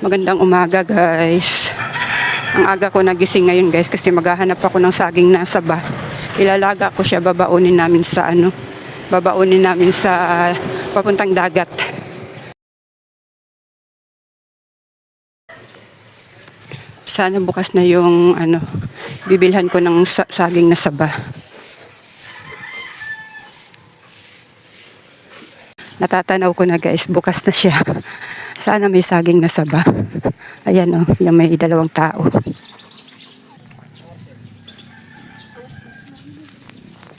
Magandang umaga guys. Ang aga ko nagising ngayon guys kasi maghahanap ako ng saging na saba. Ilalaga ko siya, babaunin namin sa papuntang dagat. Sana bukas na yung bibilhan ko ng saging na saba. Natatanaw ko na guys, bukas na siya. Sana may saging na saba. Ayan yung may dalawang tao.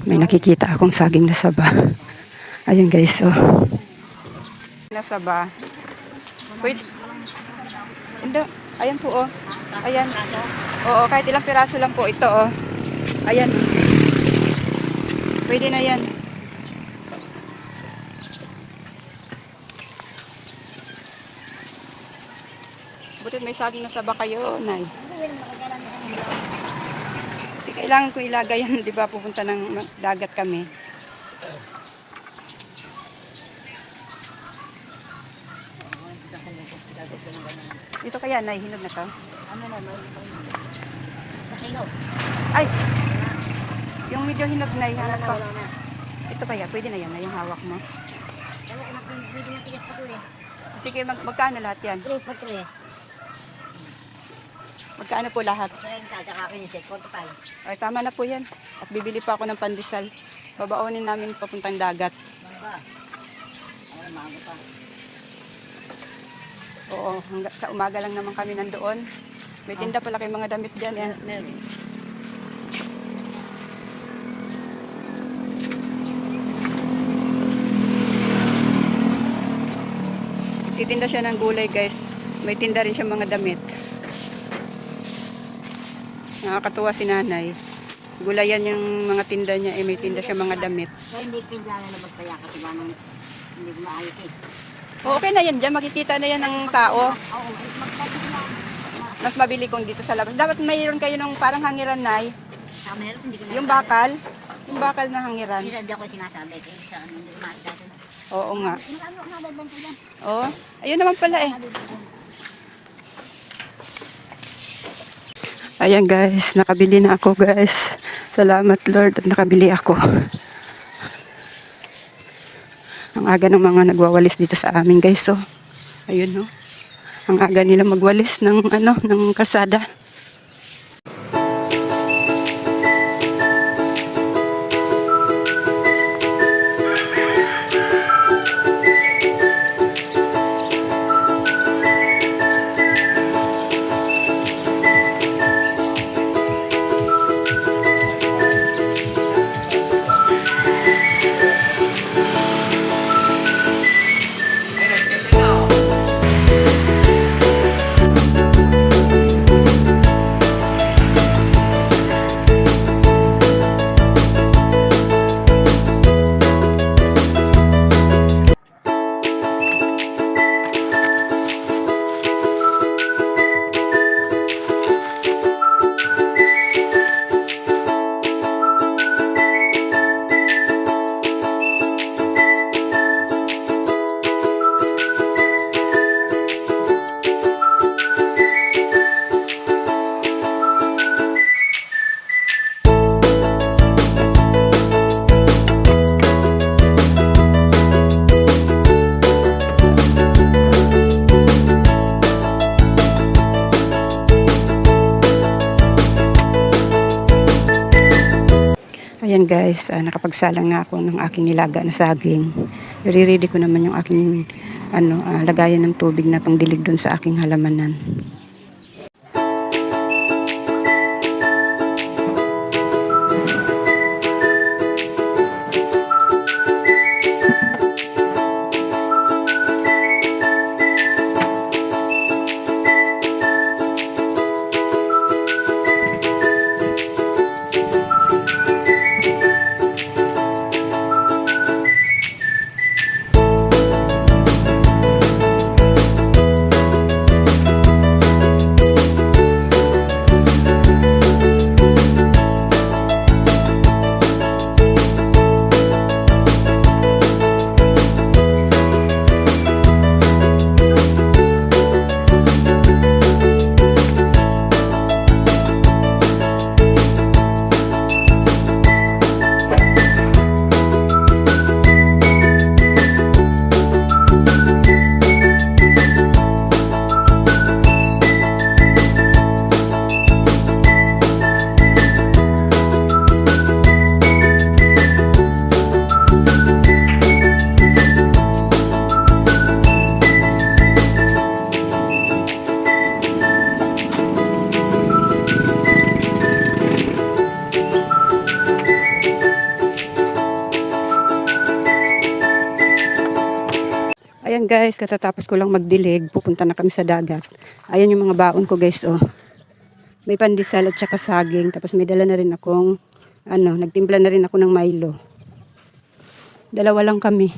May nakikita akong saging na saba. Ayan guys, na saba. Wait. Hindi. Ayan po, Ayan. Oo, kahit ilang piraso lang po ito, Ayan. Pwede na yan. Butit may saging na saba kayo, Nay. Kasi kailangan ko ilagay yan, di ba? Pupunta ng dagat kami. Ito kaya, Nay, hinog na to? Ay! Yung medyo hinog, Nay, hanap pa. Ito kaya, pwede na yan, Nay, yung hawak mo. Sige, magkano lahat yan? 3 for 3. Magkano po lahat? 30, saka 15, 45. Ay, tama na po yan. At bibili pa ako ng pandesal. Babaunin namin papuntang dagat. Ay, maaga pa. Oo, sa umaga lang naman kami nandoon. May tinda pala kayong mga damit dyan. Meron. Titinda siya ng gulay guys. May tinda rin siya mga damit. Nakakatuwa si nanay. Gulayan yung mga tinda niya, may tinda siya mga damit. So, hindi pinlano na magpaya kasi manang hindi ko maayos Okay na yan dyan, makikita na yan ng tao. Oo, magpapit na. Mas mabili kung dito sa labas. Dapat mayroon kayo ng parang hangiran, Nay. Sa meron, hindi ko Yung bakal na hangiran. Hindi hindi ako sinasabi. Kasi sa hindi ko maayos. Oo nga. Ano, nababang ko yan. Oo. Ayun naman pala Ayan guys, nakabili na ako guys. Salamat Lord at nakabili ako. Ang aga ng mga nagwawalis dito sa amin guys. Ayun Ang aga nila magwalis ng kalsada. Ayan guys, nakapagsalang na ako ng aking nilaga na saging. I-ready ko naman yung aking lagayan ng tubig na pangdilig doon sa aking halamanan. guys, katatapos ko lang magdilig, pupunta na kami sa dagat. Ayan yung mga baon ko guys, oh. May pandesal at saka saging, tapos may dala na rin akong, nagtimpla na rin ako ng Milo. Dalawa lang kami,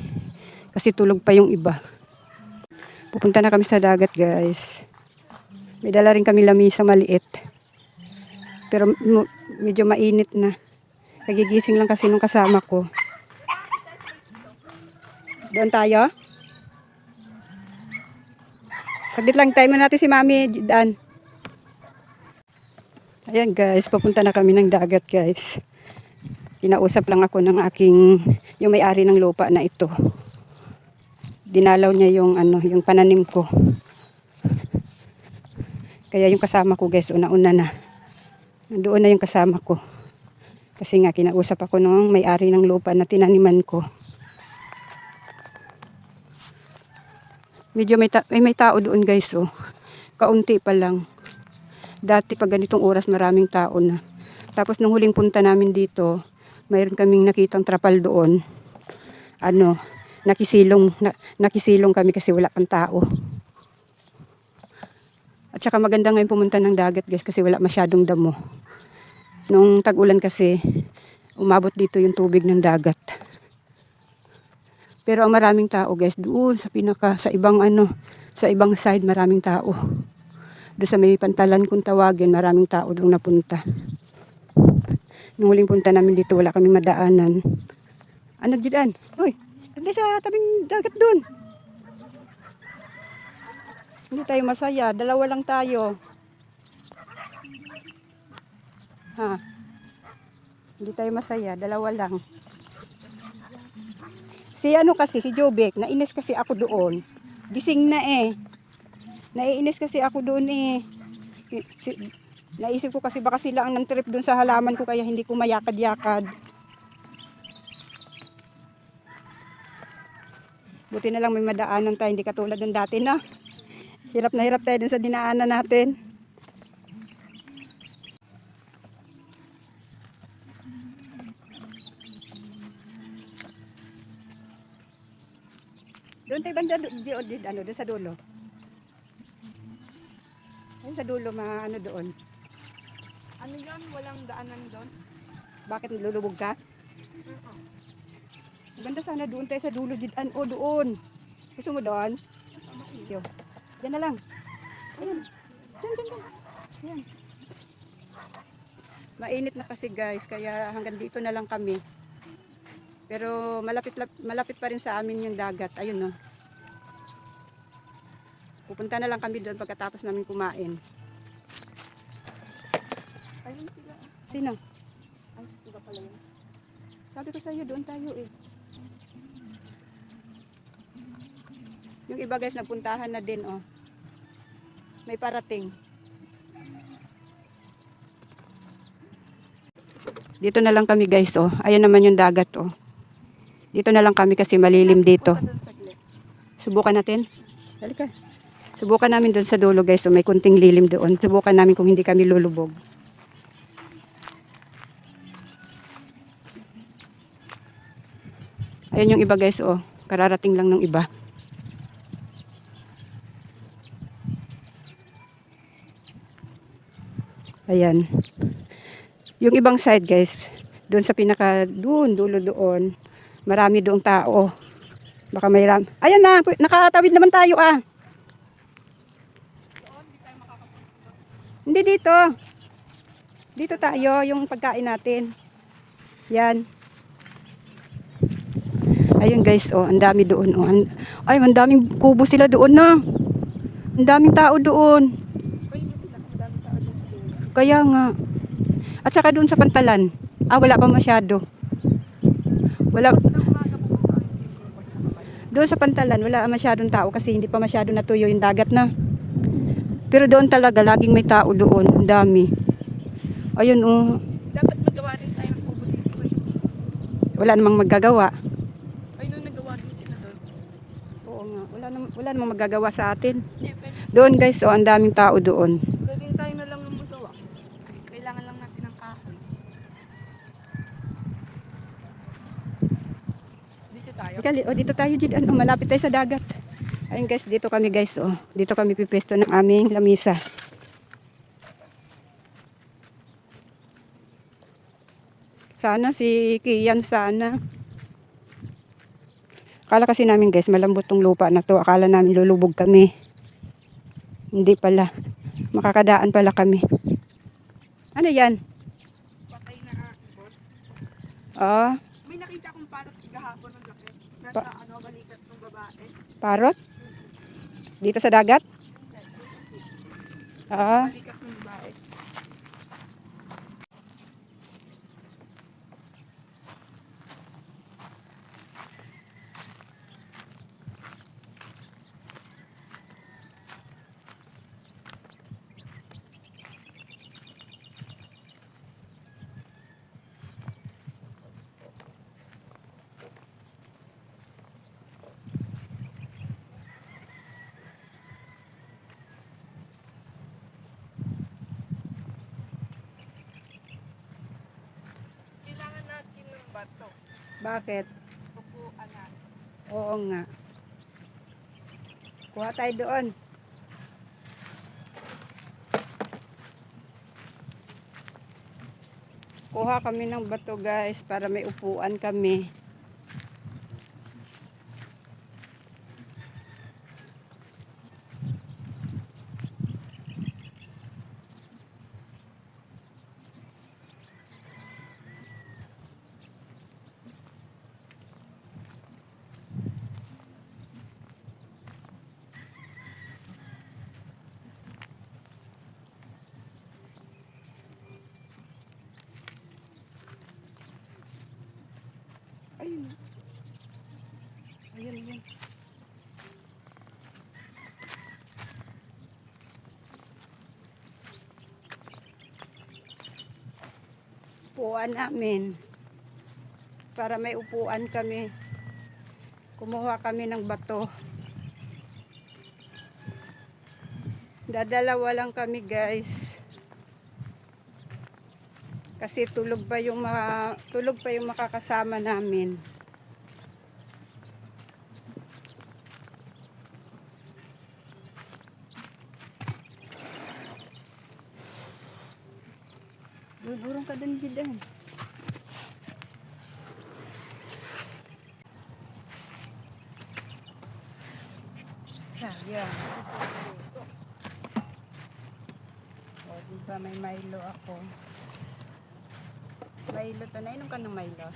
kasi tulog pa yung iba. Pupunta na kami sa dagat guys. May dala rin kami lamisa maliit. Pero medyo mainit na. Nagigising lang kasi nung kasama ko. Doon tayo? Saglit lang, time natin si Mami Dan. Ayan guys, papunta na kami ng dagat guys. Kinausap lang ako ng yung may-ari ng lupa na ito. Dinalaw niya yung pananim ko. Kaya yung kasama ko guys, una-una na. Nandoon na yung kasama ko. Kasi nga kinausap ako ng may-ari ng lupa na tinaniman ko. Medyo may tao doon guys, oh. Kaunti pa lang. Dati pag ganitong oras maraming tao na. Tapos nung huling punta namin dito, mayroon kaming nakitang trapal doon. Nakisilong kami kasi wala pang tao. At saka maganda ngayon pumunta ng dagat guys kasi wala masyadong damo. Nung tag-ulan kasi, umabot dito yung tubig ng dagat. Pero ang maraming tao guys, doon sa ibang side maraming tao. Doon sa may pantalan kung tawagin, maraming tao doon napunta. Nung huling punta namin dito, wala kaming madaanan. Ano dyan? Uy, hindi sa tabing dagat doon. Hindi tayo masaya, dalawa lang tayo. Ha? Hindi tayo masaya, dalawa lang. Si Jobek, nainis kasi ako doon. Gising na eh. Naiinis kasi ako doon eh. Naisip ko kasi baka sila ang nang-trip doon sa halaman ko kaya hindi ko mayakad-yakad. Buti na lang may madaanan tayo, hindi katulad ng dati na. Hirap na hirap tayo dun sa dinaanan natin. Doon tayo banda doon sa dulo. Ayun sa dulo, doon. Ano yan? Walang daanan doon? Bakit nilulubog ka? Ganda sana doon tayo sa dulo, doon. Gusto mo doon? Diyan na lang. Ayun. Diyan. Ayan. Mainit na kasi guys, kaya hanggang dito na lang kami. Pero malapit pa rin sa amin yung dagat. Ayun, no. Pupunta na lang kami doon pagkatapos namin kumain. Ayun sila. Sino? Ay, sila pala yun. Sabi ko sa'yo, doon tayo eh. Yung iba guys, nagpuntahan na din, oh. May parating. Dito na lang kami guys, oh. Ayan naman yung dagat, oh. Dito na lang kami kasi malilim dito. Subukan natin. Halika. Subukan namin doon sa dulo guys, oh. May kunting lilim doon. Subukan namin kung hindi kami lulubog. Ayan yung iba guys, oh. Kararating lang ng iba. Ayan. Yung ibang side guys, doon sa dulo doon, marami doong tao. Baka mayroon. Ayan na, nakatawid naman tayo ah. Hindi dito. Dito tayo, yung pagkain natin. Yan. Ayun guys, oh, ang dami doon. Oh. Ay, ang daming kubo sila doon na. Ang daming tao doon. Kaya nga. At saka doon sa pantalan. Wala pa masyado. Wala. Doon sa pantalan, wala masyadong tao kasi hindi pa masyado natuyo yung dagat na. Pero doon talaga, laging may tao doon. Ang dami. Ayun, oh. Dapat magawa rin tayo ng kubo dito eh. Wala namang magagawa. Ay, nung nagawa din sila doon. Oo nga, wala namang magagawa sa atin. Hindi, pwede. Doon guys, oh, ang daming tao doon. Pwedeng tayo na lang ang magawa. Kailangan lang natin ng kahoy. Dito tayo. Dito tayo, Jid. Malapit tayo sa dagat. Ayun guys, dito kami guys, oh. Dito kami pipesto ng aming lamisa. Sana si Kian sana. Akala kasi namin guys, malambot tong lupa na to. Akala namin lulubog kami. Hindi pala. Makakadaan pala kami. Ano yan? Patay na ibon. Ah, May nakita akong parot gahapon ng laki. Nasa Pa- balikat ng babae. parot? Dito sa dagat? Ah, Balikat ng babae. Kailangan natin ng bato. bakit? Upuan na. Oo nga. Kuha tayo doon. Kuha kami ng bato guys para may upuan kami. Ayun. Ayun, ayun. Upuan namin. Para may upuan kami. Kumuha kami ng bato. Dadalawa lang kami guys. Kasi tulog pa yung makakasama namin. Burong ka din diyan. Sayang. O, diba may Milo ako. Milo to. Nainom ka ng Milo?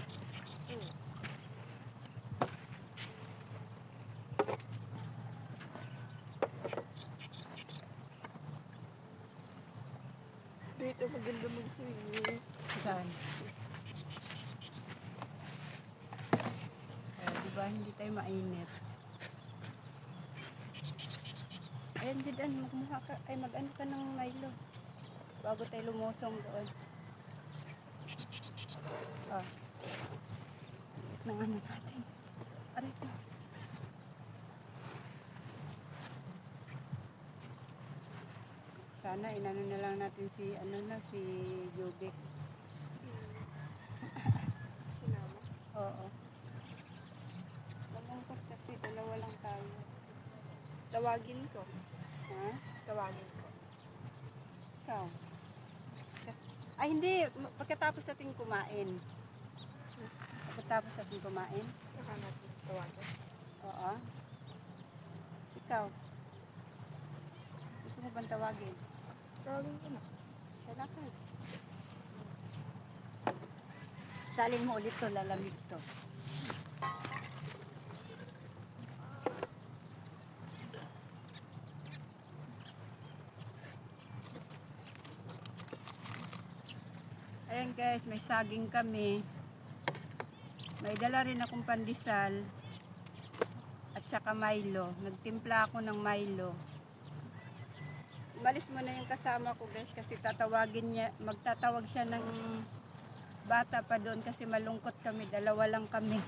Dito maganda mag-swimming. Saan? Diba hindi tayo mainit? Ayan, Jidan, magmukha ka, ay mag-ano ka ng Milo. Bago tayo lumusong doon. Ah. Nang ano natin. Aray ko. Sana inano na lang natin si si Jubik. Sinama. Oo. Malungkot kasi dalawa lang tayo. Tawagin ko. Ha? Tawagin ko. Ikaw? Ay hindi, pagkatapos natin kumain. Pagkatapos natin kumain? Saka natin tawagin. Oo. Ikaw? Gusto mo bang tawagin? Tawagin ko na. Kailangan. Salin mo ulit to, lalamig to. Ayan guys, may saging kami. May dala rin akong pandesal. At saka Milo. Nagtimpla ako ng Milo. Umalis muna yung kasama ko guys kasi magtatawag siya ng bata pa doon kasi malungkot kami. Dalawa lang kami.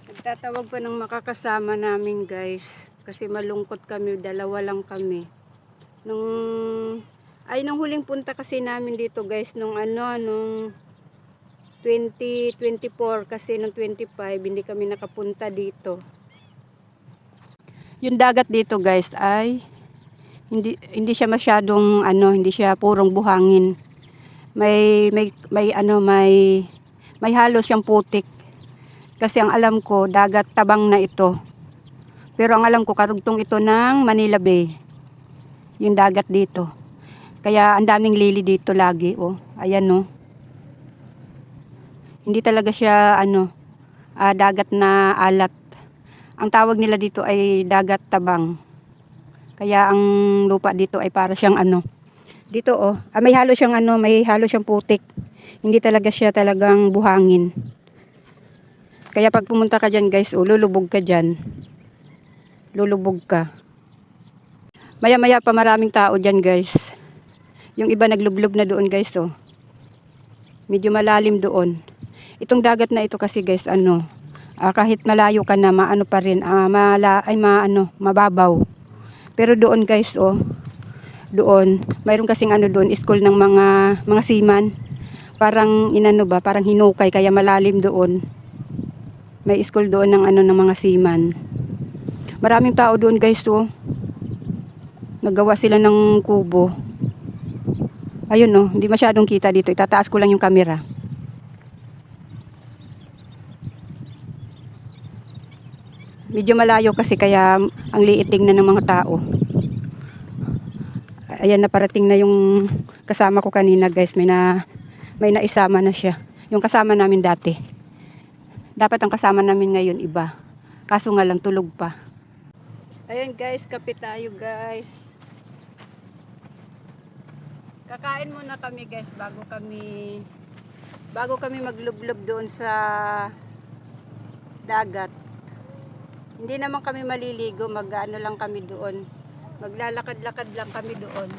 Magtatawag pa ng makakasama namin guys. Kasi malungkot kami, dalawa lang kami. Nung huling punta kasi namin dito guys, nung 2024 kasi nung 25 hindi kami nakapunta dito. Yung dagat dito guys ay hindi siya masyadong hindi siya purong buhangin. May halos siyang putik. Kasi ang alam ko dagat tabang na ito. Pero ang alam ko karugtong ito ng Manila Bay. Yung dagat dito. Kaya ang daming lili dito lagi, oh. Ayan, no. Hindi talaga siya dagat na alat. Ang tawag nila dito ay dagat tabang. Kaya ang lupa dito ay para siyang dito, oh. May halo siyang may halo siyang putik. Hindi talaga siya talagang buhangin. Kaya pag pumunta ka diyan, guys, lulubog ka diyan. Lulubog ka. Maya-maya pa maraming tao diyan, guys. Yung iba naglublob na doon, guys, oh. Medyo malalim doon. Itong dagat na ito kasi, guys, kahit malayo ka na, maano pa rin, mababaw. Pero doon, guys, oh, doon, mayroon kasing doon, school ng mga seaman. Parang parang hinukay, kaya malalim doon. May school doon ng ng mga seaman. Maraming tao doon, guys, oh. Naggawa sila ng kubo. Ayun, no, hindi masyadong kita dito. Itataas ko lang yung camera. Medyo malayo kasi kaya ang liit tingnan ng mga tao. Ayan, naparating na yung kasama ko kanina, guys. May naisama na siya. Yung kasama namin dati. Dapat ang kasama namin ngayon iba. Kaso nga lang tulog pa. Ayan, guys, kape tayo, guys. Kakain muna kami, guys, bago kami maglublob doon sa dagat. Hindi naman kami maliligo, lang kami doon. Maglalakad-lakad lang kami doon.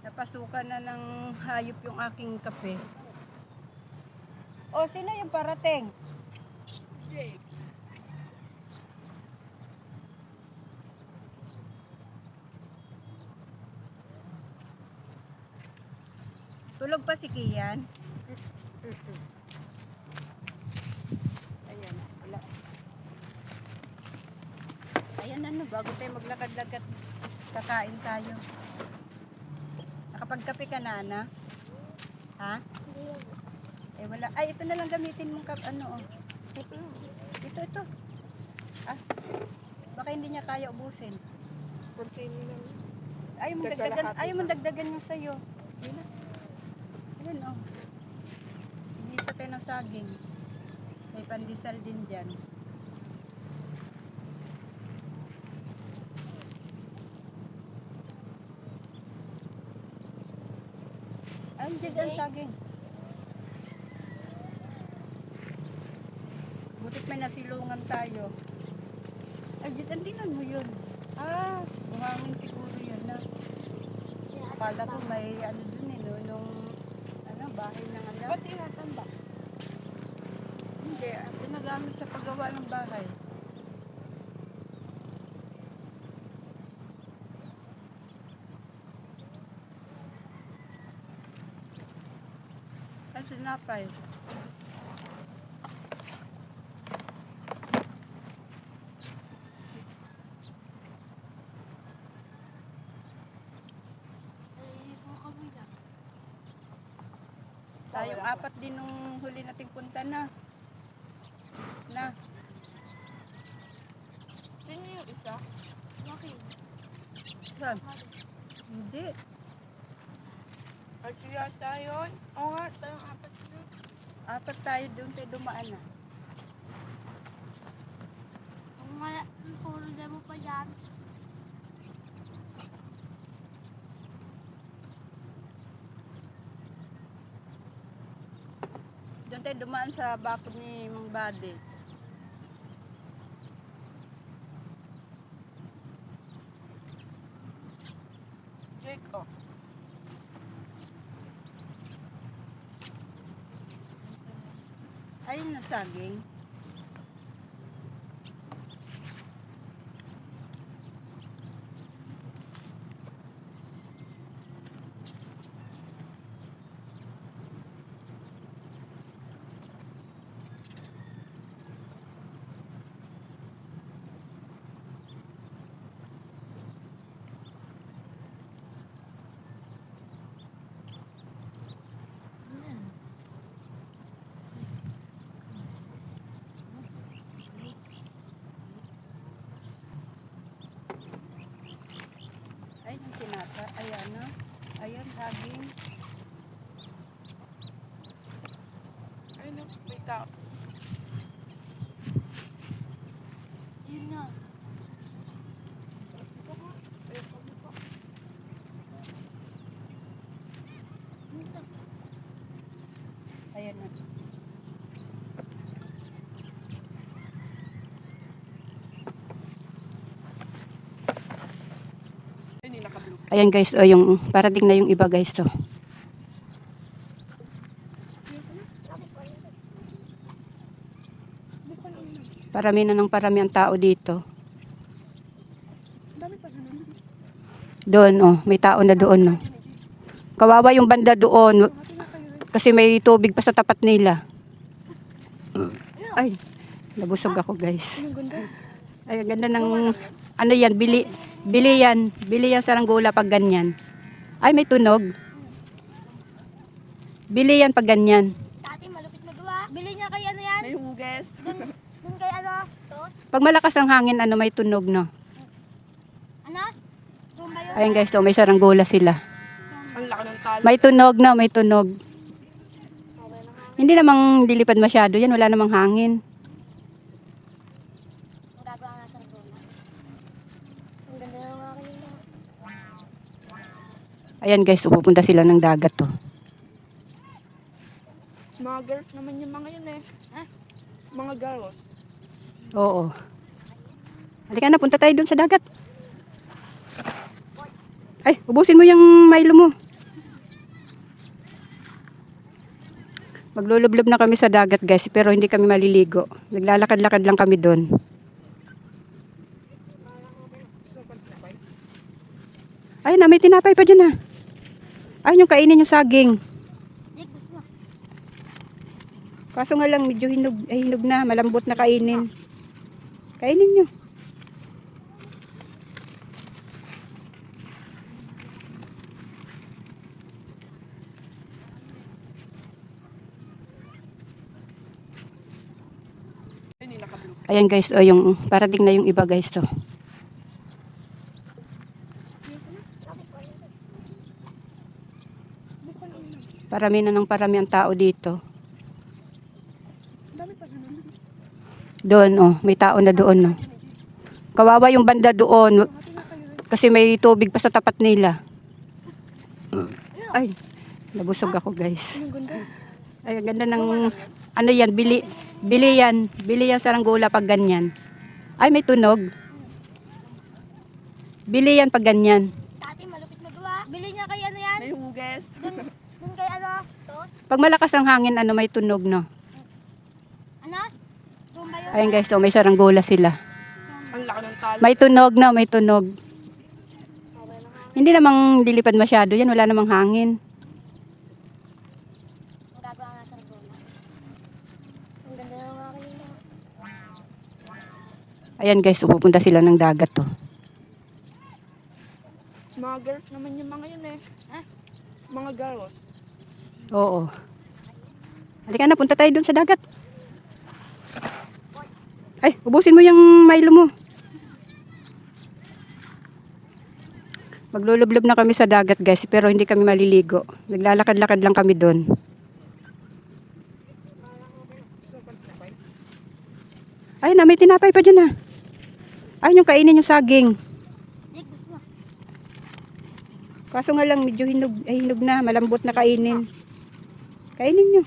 Napasukan na ng hayop yung aking kape. Oh, sino yung parating? Jake. Tulog pa si Kian? Ayan, wala. Ayan, bago tayo maglakad-lakad, kakain tayo. Nakapagkape ka na, Ha? Eh, wala. Ay, ito na lang gamitin mong oh. Ito. Baka hindi niya kaya ubusin. Ayaw mong dagdagan yung sayo. Yun na. Ayan, oh. Igisa tayo ng saging. May pandesal din dyan. Ayun dyan saging. Butit may nasilungan tayo. Ay, dyan tingnan mo yun. Buhangin siguro yun na. Akala ko may dun nung bahay ng Ba't tinatamba? Hindi, ginagamit sa paggawa ng bahay. Ay, sinapay. Tayong apat din nung huli nating punta na. Sino yung isa? Bakit? Saan? Hindi. At yata yun? Oo nga, tayong apat na. Apat tayo doon tayo dumaan na. Ang wala, puro demo pa dyan. Doon tayo dumaan sa bakod ni Mang Bade. Jake, oh. Ayun na saging. Ayun yung tinapa. Ayan na. Ayan, saging. Ayun, oh, may tao. Yun na. Ayan na. Ayun, yung naka-blue. Ayan guys, o yung parating na yung iba guys to. Parami na ng parami ang tao dito. Ang dami pa ganun. Doon, oh, may tao na doon, oh. Kawawa yung banda doon kasi may tubig pa sa tapat nila. Ay, nabusog ako guys. Ang ganda. Ay, ang ganda ng ano yan, bili yan saranggola pag ganyan. Ay, may tunog. Bili yan pag ganyan. Tati, malupit magawa. Bili niya kay ano yan? May huges. Dun kay ano? Tos? Pag malakas ang hangin, ano, may tunog, no? Ano? Sumba yun? Ayan guys, oh, may saranggola sila. Ang laki ng talo. May tunog, no? May tunog. Hindi namang lilipad masyado yan, wala namang hangin. Magagawa nga sa bola. Ang ganda ng mga kanina. Ayan guys, pupunta sila ng dagat, to. Mga girls naman yung mga yun eh. Ha? Mga girls. Oo. Halika na, punta tayo dun sa dagat. Ay, ubusin mo yung Milo mo. Maglulublob na kami sa dagat guys, pero hindi kami maliligo. Naglalakad-lakad lang kami dun. Ay na, may tinapay pa dyan, ha. Ay, yung kainin yung saging. Jake, gusto mo? Kaso nga lang, medyo hinog na, malambot na kainin. Kainin nyo. Ayun, yung naka-blue. Ayan guys, o yung parating na yung iba guys to. Parami na ng parami ang tao dito. Ang dami pa ganun. Doon, oh, may tao na doon, no. Kawawa yung banda doon kasi may tubig pa sa tapat nila. Ay, nabusog ako guys. Ang ganda. Ay, ang ganda ng ano yan, bili yan saranggola pag ganyan. Ay, may tunog. Bili yan pag ganyan. Tati, malupit magawa. Bili niya kay ano yan? May huges. Dun kay ano? Tos? Pag malakas ang hangin, ano, may tunog, no. Ano? Sumba yun? Ayan guys, oh, may saranggola sila. Ang laki ng talo. May tunog, no, may tunog. Hindi namang lilipad masyado yan, wala namang hangin. Magagawa nga sa bola. Ang ganda ng mga kanina. Ayan guys, pupunta sila ng dagat, to. Mga girls naman yung mga yun eh. Ha? Mga girls. Oo. Halika na, punta tayo dun sa dagat. Ay, ubusin mo yung Milo mo. Maglulublob na kami sa dagat guys, pero hindi kami maliligo. Naglalakad-lakad lang kami dun. Ay na, may tinapay pa dyan, ha. Ay, yung kainin yung saging. Jake, gusto mo? Kaso nga lang, medyo hinog na, malambot na kainin. Kainin nyo.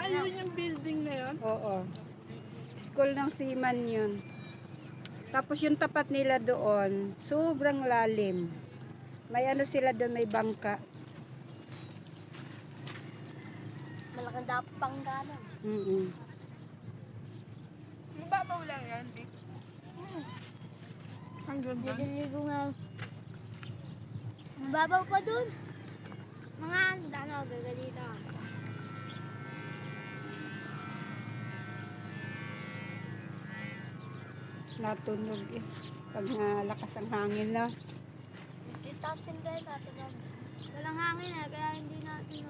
Ayun yung building na yun. Oo. School ng seaman yun. Tapos yung tapat nila doon, sobrang lalim. May ano sila doon, may bangka. Malaking dapat pang ganon. Mababaw lang yan, Vic. Ang ganda. Diligo nga. Mababaw pa dun. Mga ano, gagalita. Natunog eh. Pag nalakas ang hangin na. Itatin rin natin yan. Walang hangin kaya hindi natin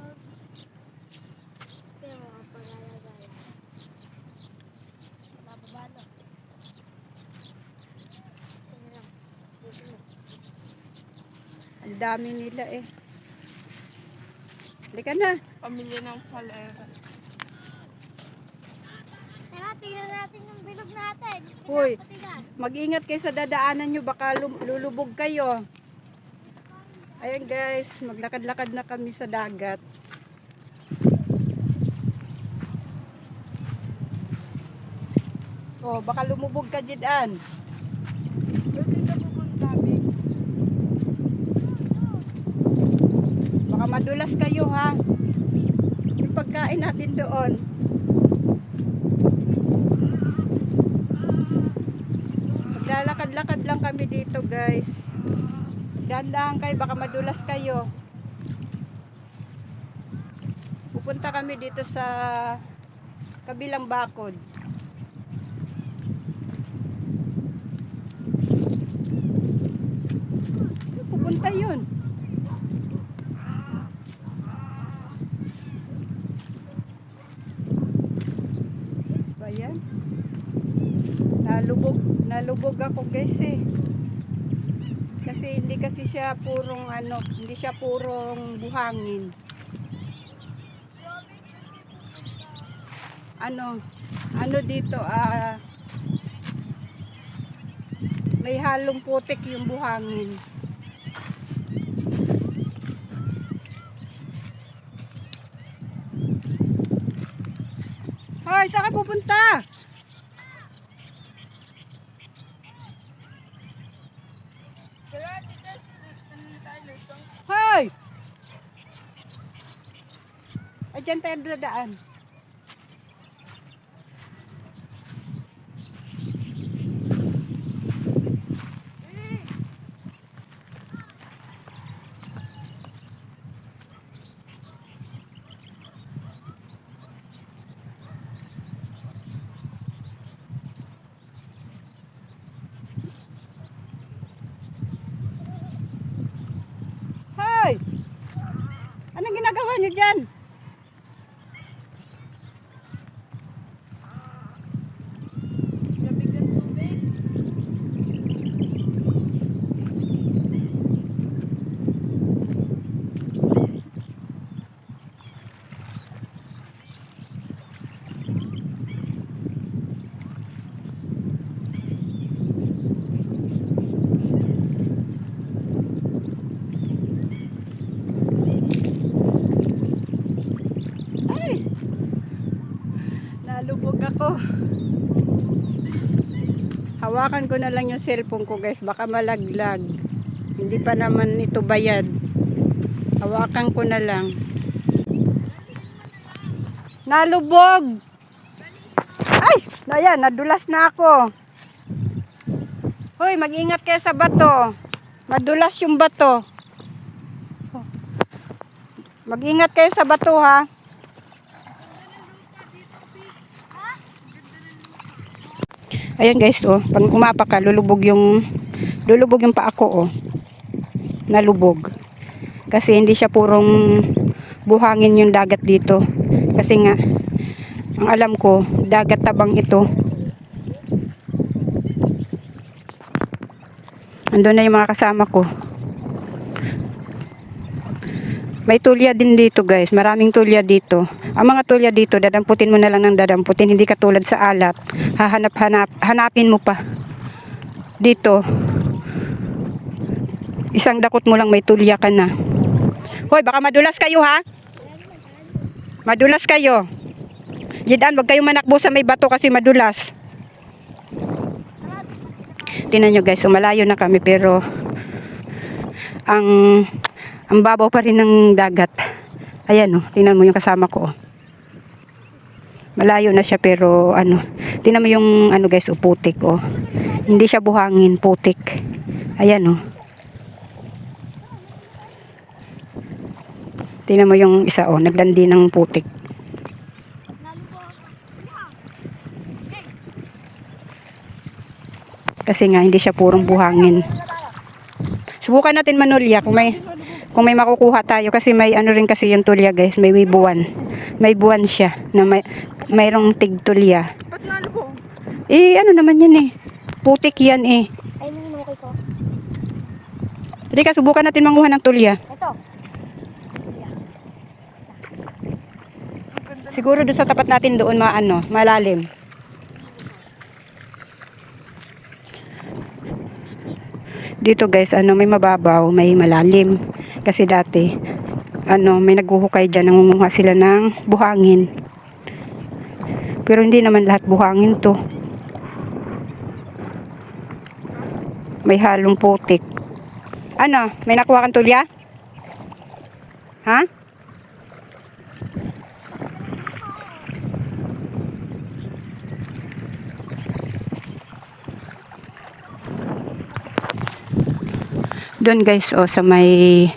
kaya mga palalagay. Mababalo. Ano lang. Dito na. Ang dami nila eh. Halika na. Pamilya ng Falera. Tara, tingnan natin yung bilog natin. Hoy. Patigan. Mag-ingat kayo sa dadaanan nyo. Baka lulubog kayo. Ayan guys. Maglakad-lakad na kami sa dagat. Oh, baka lumubog ka dyan. Doon ka pupunta, Vic. Baka madulas kayo ha. Yung pagkain natin doon. Maglalakad-lakad lang kami dito guys. Dahan-dahan kayo, baka madulas kayo. Pupunta kami dito sa kabilang bakod. Pupunta yun. Ba yan? Nalubog ako guys eh. Kasi hindi kasi siya purong ano, hindi siya purong buhangin. Ano dito may halong putik yung buhangin. Hoy, saan ka pupunta? Kaya dito, ano tayo, Luzon? Hoy! Ay, dyan tayo dadaan. Hoy! Anong ginagawa niyo dyan? Lamig ng tubig. Ay! Nalubog ako. Hawakan ko na lang yung cellphone ko guys. Baka malaglag. Hindi pa naman ito bayad. Hawakan ko na lang. Nalubog! Ay! Ayan, nadulas na ako. Hoy, mag-ingat kayo sa bato. Madulas yung bato. Mag-ingat kayo sa bato ha. Ayan guys, oh, pag umapa ka, lulubog yung paa ko, oh. Nalubog. Kasi hindi siya purong buhangin yung dagat dito. Kasi nga, ang alam ko, dagat tabang ito. Andun na yung mga kasama ko. May tulya din dito guys, maraming tulya dito. Ang mga tulya dito, dadamputin mo na lang ng dadamputin, hindi katulad sa alat. Hanapin mo pa. Dito, isang dakot mo lang may tulya ka na. Hoy, baka madulas kayo ha? Madulas kayo. Jidan, wag kayong manakbo sa may bato kasi madulas. Tingnan nyo guys, so malayo na kami pero ang babaw pa rin ng dagat. Ayan tingnan mo yung kasama ko. Malayo na siya pero tingnan mo yung guys, putik Hindi siya buhangin, putik. Ayan tingnan mo yung isa naglandi ng putik. Kasi nga hindi siya purong buhangin. Subukan natin manulya kung may makukuha tayo kasi may rin kasi yung tulya guys, may buwan. May buwan siya na mayroong tigtulya. Ba't nalubog? Naman yan putik yan Ay, okay ko. Hindi ka, subukan natin manguha ng tulya. Ito. Siguro doon sa tapat natin doon malalim. Dito guys, may mababaw, may malalim. Kasi dati, may naghuhukay dyan, nangunguha sila ng buhangin. Pero hindi naman lahat buhangin to. May halong putik. May nakuha kang tulya? Ha? Doon guys, sa may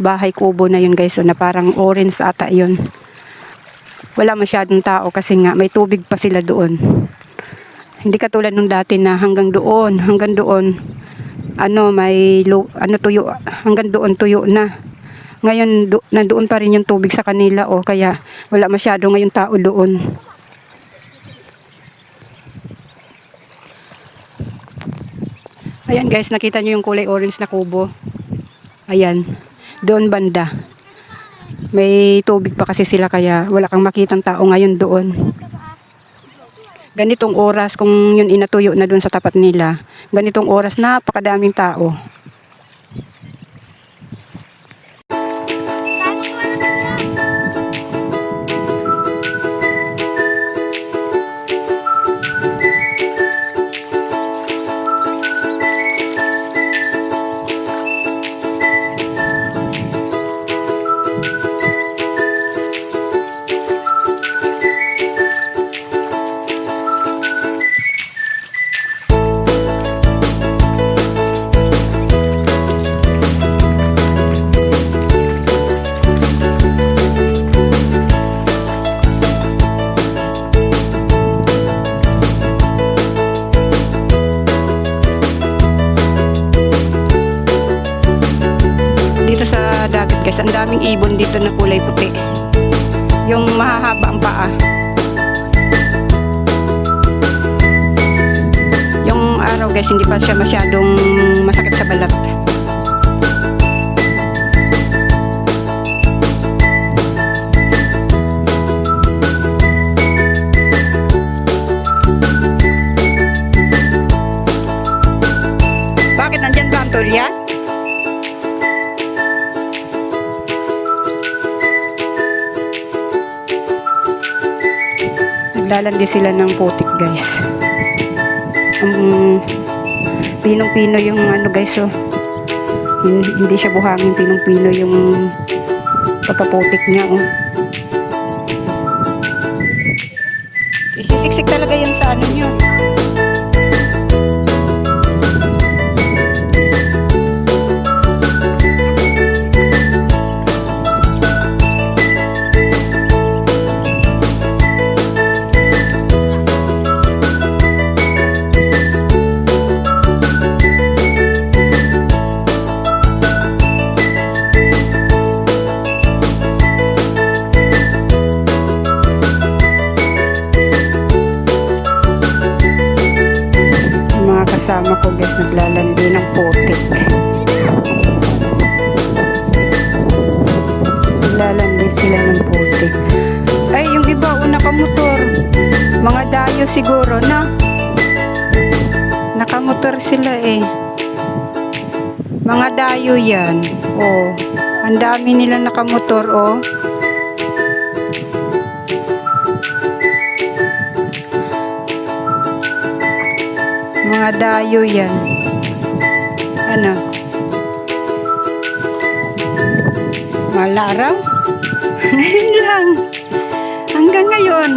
bahay kubo na yun guys, na parang orange ata yun. Wala masyadong tao kasi nga may tubig pa sila doon. Hindi katulad nung dati na hanggang doon, tuyo, hanggang doon tuyo na. Ngayon nandoon pa rin yung tubig sa kanila kaya wala masyado ngayong tao doon. Ayan guys, nakita nyo yung kulay orange na kubo. Ayan, doon banda. May tubig pa kasi sila kaya wala kang makitang tao ngayon doon. Ganitong oras, kung yun inatuyo na doon sa tapat nila, ganitong oras napakadaming tao. Guys, ang daming ibon dito na kulay puti. Yung mahahaba ang paa. Yung araw guys, hindi pa siya masyadong masakit sa balat. Bakit nandyan ba ang tulya? Naglalandi sila ng putik guys. Pinong-pino yung guys hindi siya buhangin, pinong-pino yung pagkaputik niya Isisiksik talaga yan sa nyo. Kasama ko guys, naglalandi ng putik. Naglalandi sila ng putik. Ay, yung iba nakamotor. Mga dayo siguro na. Nakamotor sila Mga dayo yan. Ang dami nila nakamotor Mga dayo yan. Ano? Mahal na araw? Ngayon lang. Hanggang ngayon.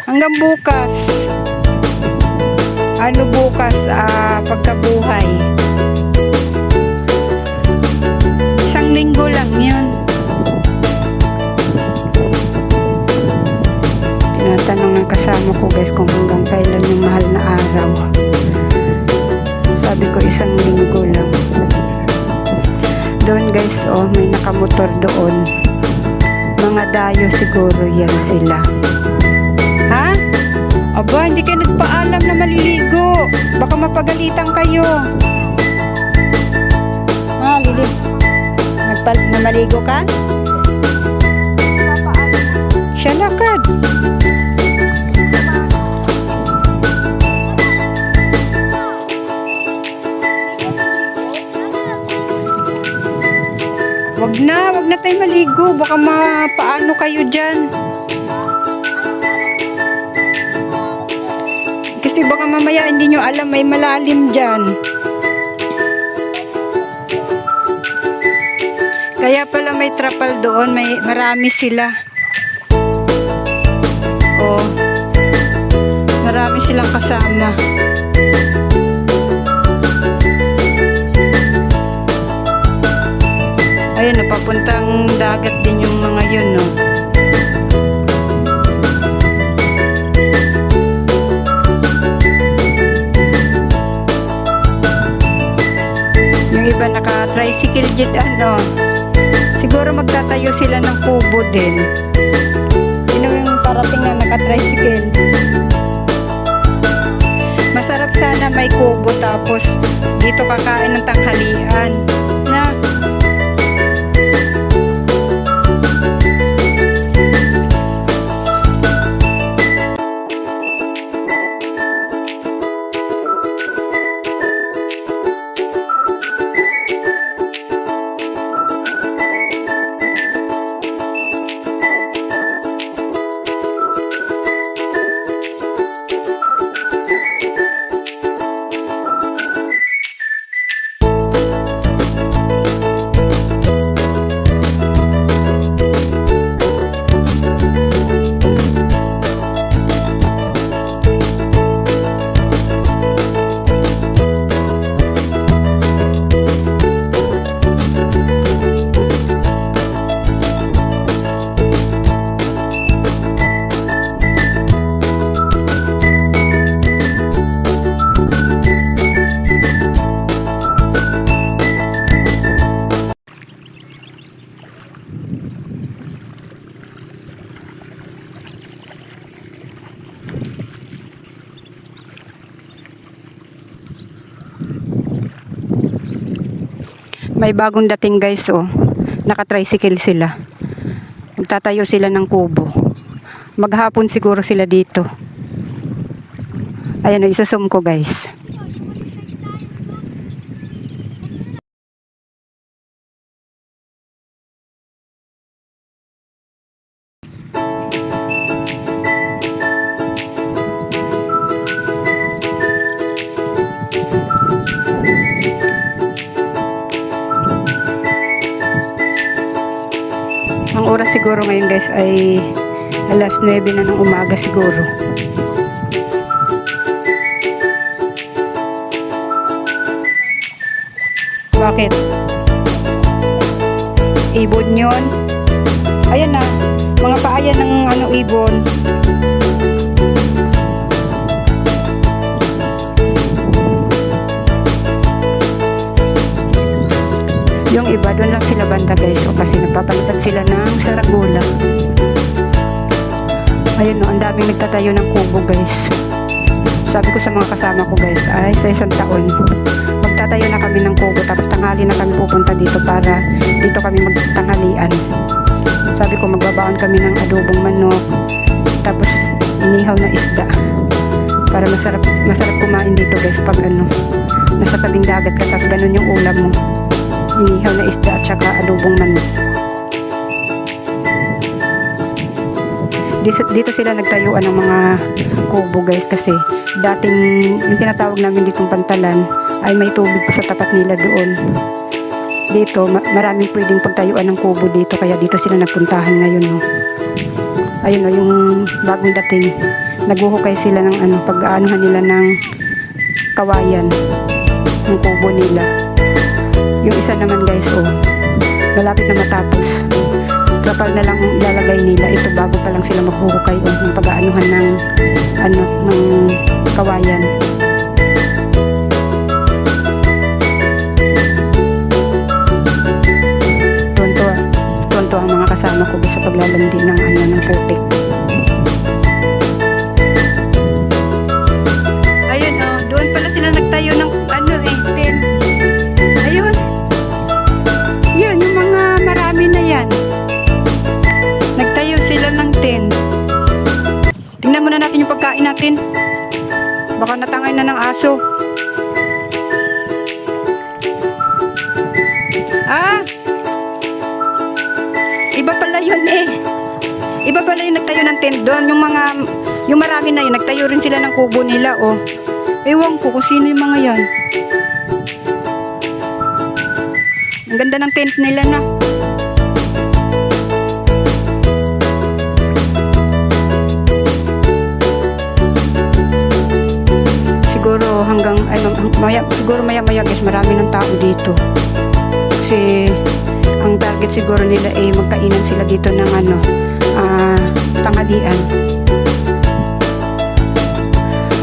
Hanggang bukas. Ano bukas? Pagkabuhay. Isang linggo lang yun. Tinatanong ng kasama ko guys kung hanggang kailan yung mahal na araw. Sabi ko isang linggo lang. Doon guys, oh, may nakamotor doon. Mga dayo siguro yan sila. Ha? Aba, hindi kayo nagpaalam na maliligo. Baka mapagalitan kayo. Ha, Lili? Na maligo ka? Siya lakad. Wag na tayo maligo. Baka mapaano kayo dyan. Kasi baka mamaya hindi nyo alam may malalim dyan. Kaya pala may trapal doon. Marami sila. Oh. Marami silang kasama. Ayun, napapuntang dagat din yung mga yun, no? Yung iba naka-tricycle jet, ano? Siguro magtatayo sila ng kubo din. Sino yung parating na naka-tricycle? Masarap sana may kubo tapos dito kakain ng tanghalian. Na? May bagong dating guys, oh. Naka-tricycle sila. Magtatayo sila ng kubo. Maghapon siguro sila dito. Ayan, isusum ko guys. Ang oras siguro ngayon guys ay alas 9 na ng umaga siguro. Bakit? Ibon yun? Ayan na, mga paayan ng ibon. Yung iba, doon lang sila banda guys. O kasi napapalitan sila ng saragula. Ayun no, ang daming nagtatayo ng kubo guys. Sabi ko sa mga kasama ko guys, ay sa isang taon, magtatayo na kami ng kubo. Tapos tanghali na kami pupunta dito para dito kami magtanghalian. Sabi ko magbabaon kami ng adobong manok. Tapos inihaw na isda. Para masarap kumain dito guys pag nasa tabing dagat ka. Tapos ganun yung ulam mo. Inihaw na isda at saka adobong manok. Dito sila nagtayuan ng mga kubo guys kasi dating yung tinatawag namin ditong pantalan ay may tubig pa sa tapat nila doon. Dito maraming pwedeng pagtayuan ng kubo dito kaya dito sila nagpuntahan ngayon. No? Ayun no, yung bagong dating naghuhukay sila ng pag-aanuhan nila ng kawayan ng kubo nila. Yung isa naman guys malapit na matapos. Trapal na lang ilalagay nila ito bago pa lang sila maghuhukay ng pag-aanuhan ng ng kawayan. Tonto ang mga kasama ko sa paglalandi ng ng putik. Ayun doon pala sila nagtayo ng tent. Ayun. Yan yung mga marami na yan. Nagtayo sila ng tent. Tingnan muna natin yung pagkain natin. Baka natangay na ng aso. Iba pala yun Iba pala yung nagtayo ng tent doon. Yung marami na yun, nagtayo rin sila ng kubo nila Ewan ko kung sino yung mga yan. Ang ganda ng tent nila na. Siguro siguro maya guys marami ng tao dito. Kasi ang target siguro nila ay magkainan sila dito ng tanghalian.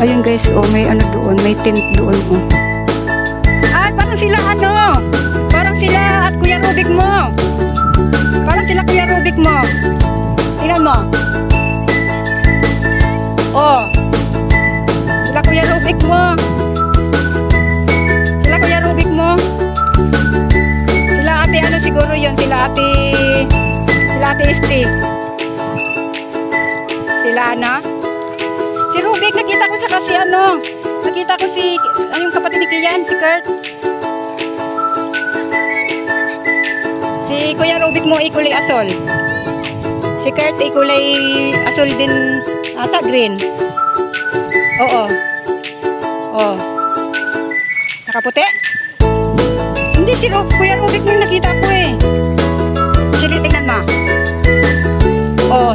Ayun guys, may doon, may tent doon Ay, parang sila parang sila at Kuya Rubik mo. Parang sila Kuya Rubik mo. Tingnan mo. Sila Kuya Rubik mo. Sila Kuya Rubik mo. Sila ate siguro yun. Sila ate Esti. Sila si Rubik, nakita ko sa kasi nakita ko yung kapatid ni Kian, si Kurt. Si Kuya Rubik mo ikulay asol. Si Kurt ikulay asol din ata green. Oo. Nakaputi? Hindi, si Kuya Rubik mo yung nakita ko Sige, tingnan mo.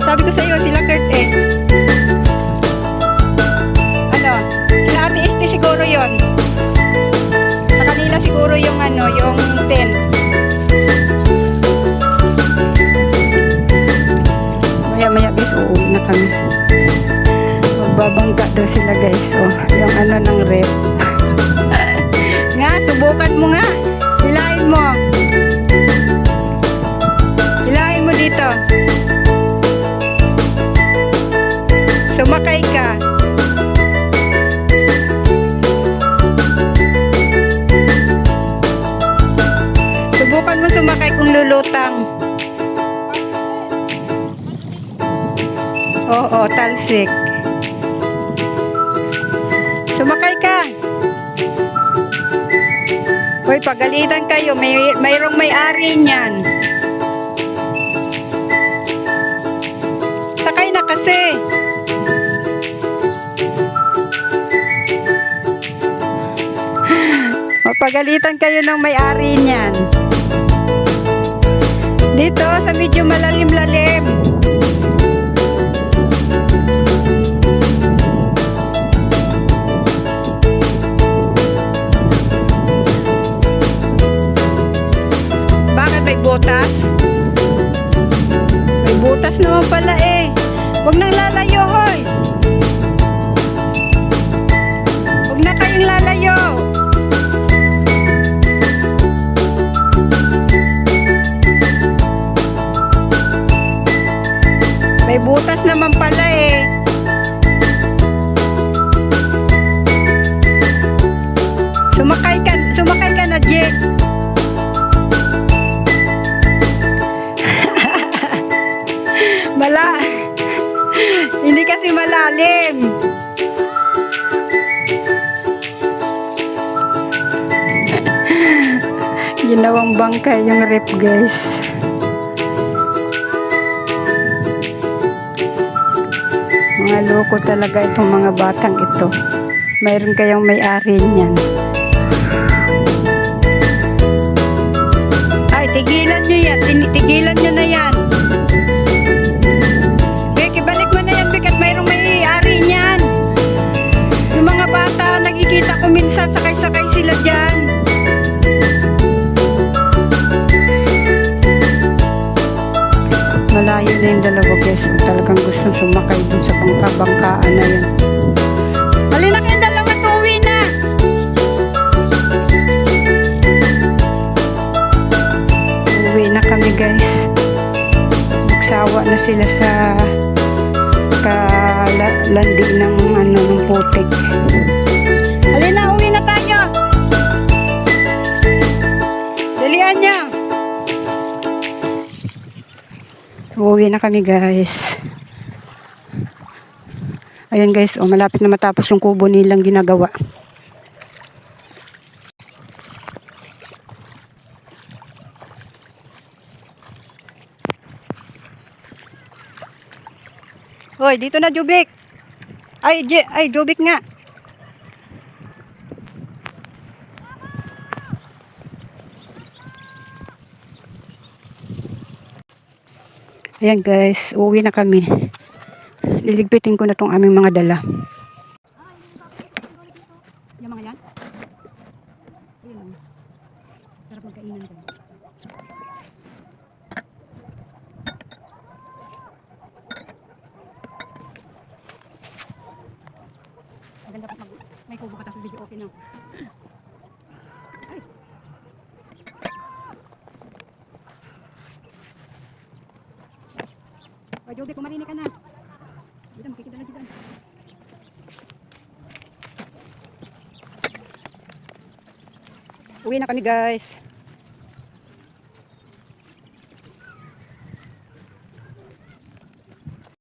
Sabi ko sa iyo, sila Kurt Sila ate Esti siguro yon. Sa kanila siguro yung yung tent. Maya guys, uuwi na kami. Magbabangka daw sila guys. Yung ng rep. Nga, subukan mo nga. Hilahin mo. Hilahin mo dito. Sumakay ka. Subukan mo sumakay kung lulutang. Oo, talsik. Sumakay ka. Hoy, pagalitan kayo. Mayroong may-ari niyan. Sakay na kasi. Mapagalitan kayo ng may-ari niyan. Dito sa medyo malalim-lalim. Bakit may butas? May butas naman pala Huwag nang lalayo, hoy. Huwag na kayong lalayo. May butas naman pala Sumakay ka na, Jake. Hindi kasi malalim. Ginawang bangkay yung rep guys. Mga loko talaga itong mga batang ito. Mayroon kayang may-ari niyan. Ay, tigilan nyo yan. Tigilan nyo na yan. Becky, balik mo na yan, Becky, at mayroong may-ari niyan. Yung mga bata, nakikita ko minsan, sakay-sakay sila dyan. Malayo na yung dalawa guys. Talagang gusto sumakay dun sa bangka-bangkaan na yan. Halina kayong dalawa, tuwi na! Uwi na kami guys. Nagsawa na sila sa kalandi ng ng putik. Halina, uwi na tayo! Dalian niya! Uuwi na kami guys. Ayan guys, malapit na matapos yung kubo nilang ginagawa. Hoy, dito na Jubik. Ay, Jubik nga. Ayan guys, uuwi na kami. Liligpitin ko na tong aming mga dala. Yung mga yan? Ayun lang. Sarap magkainan dyan. Maganda pa may kubo ka tapos video okay na. Ay! O, Joby, kumarinig ka na. Dito, makikita na dito. Uwi na kami guys.